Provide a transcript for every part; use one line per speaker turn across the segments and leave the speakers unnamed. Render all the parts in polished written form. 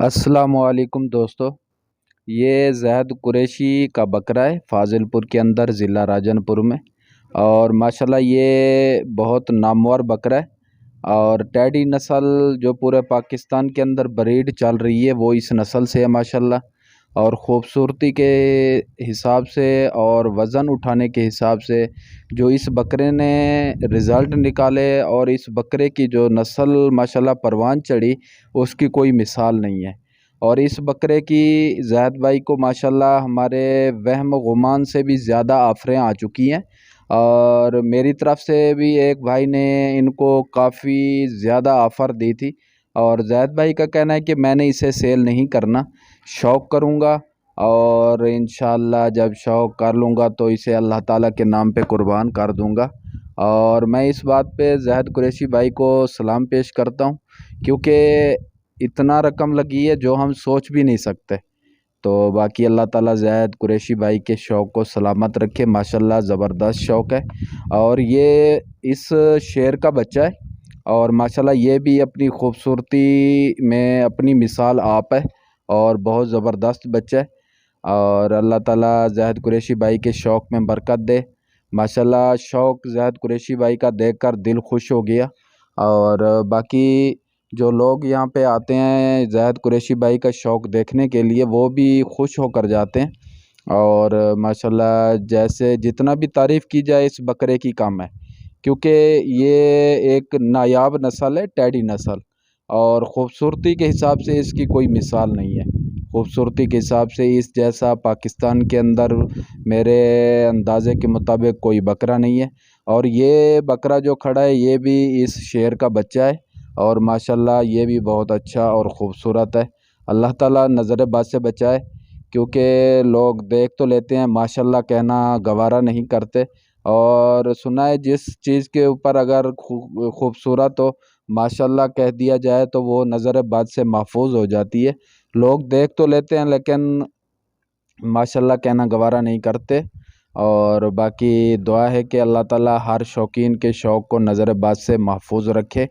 अस्सलामुअलैकुम दोस्तों। ये जहद कुरैशी का बकरा है फ़ाज़िलपुर के अंदर ज़िला राजनपुर में। और माशाल्लाह ये बहुत नामवर बकरा है। और टैडी नस्ल जो पूरे पाकिस्तान के अंदर ब्रीड चल रही है वो इस नस्ल से है माशाल्लाह। और ख़ूबसूरती के हिसाब से और वज़न उठाने के हिसाब से जो इस बकरे ने रिज़ल्ट निकाले और इस बकरे की जो नस्ल माशाल्लाह परवान चढ़ी उसकी कोई मिसाल नहीं है। और इस बकरे की ज़ैद भाई को माशाल्लाह हमारे वहम गुमान से भी ज़्यादा ऑफ़रें आ चुकी हैं। और मेरी तरफ़ से भी एक भाई ने इनको काफ़ी ज़्यादा ऑफ़र दी थी। और ज़ैद भाई का कहना है कि मैंने इसे सेल नहीं करना, शौक़ करूँगा और इंशाअल्लाह जब शौक़ कर लूँगा तो इसे अल्लाह ताला के नाम पे कुर्बान कर दूँगा। और मैं इस बात पे ज़हद कुरैशी भाई को सलाम पेश करता हूँ, क्योंकि इतना रकम लगी है जो हम सोच भी नहीं सकते। तो बाकी अल्लाह ताला ज़हद कुरैशी भाई के शौक़ को सलामत रखे। माशाल्लाह ज़बरदस्त शौक़ है। और ये इस शेर का बच्चा है और माशाल्लाह ये भी अपनी खूबसूरती में अपनी मिसाल आप है और बहुत ज़बरदस्त बच्चा है। और अल्लाह ताला ज़हद कुरैशी भाई के शौक़ में बरकत दे। माशाल्लाह शौक़ ज़हद कुरैशी भाई का देखकर दिल खुश हो गया। और बाकी जो लोग यहाँ पे आते हैं ज़हद कुरैशी भाई का शौक़ देखने के लिए वो भी खुश होकर जाते हैं। और माशाल्लाह जैसे जितना भी तारीफ़ की जाए इस बकरे की कम है, क्योंकि ये एक नायाब नस्ल है टैडी नस्ल। और ख़ूबसूरती के हिसाब से इसकी कोई मिसाल नहीं है। ख़ूबसूरती के हिसाब से इस जैसा पाकिस्तान के अंदर मेरे अंदाज़े के मुताबिक कोई बकरा नहीं है। और ये बकरा जो खड़ा है ये भी इस शेर का बच्चा है और माशाल्लाह ये भी बहुत अच्छा और ख़ूबसूरत है। अल्लाह ताला नज़र बद से बचाए, क्योंकि लोग देख तो लेते हैं माशाल्लाह कहना गवारा नहीं करते। और सुना है जिस चीज़ के ऊपर अगर खूबसूरत हो माशाल्लाह कह दिया जाए तो वो नज़र बद से महफूज हो जाती है। लोग देख तो लेते हैं लेकिन माशाल्लाह कहना गवारा नहीं करते। और बाकी दुआ है कि अल्लाह ताला हर शौकीन के शौक़ को नज़र बद से महफूज रखे।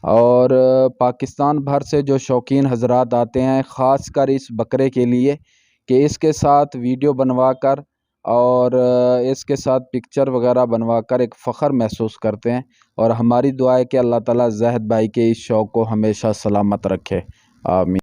और पाकिस्तान भर से जो शौकीन हज़रात आते हैं ख़ास कर इस बकरे के लिए कि इसके साथ वीडियो बनवा कर और इसके साथ पिक्चर वगैरह बनवा कर एक फ़ख्र महसूस करते हैं। और हमारी दुआ है कि अल्लाह ताला ज़हद भाई के इस शौक़ को हमेशा सलामत रखे। आमीन।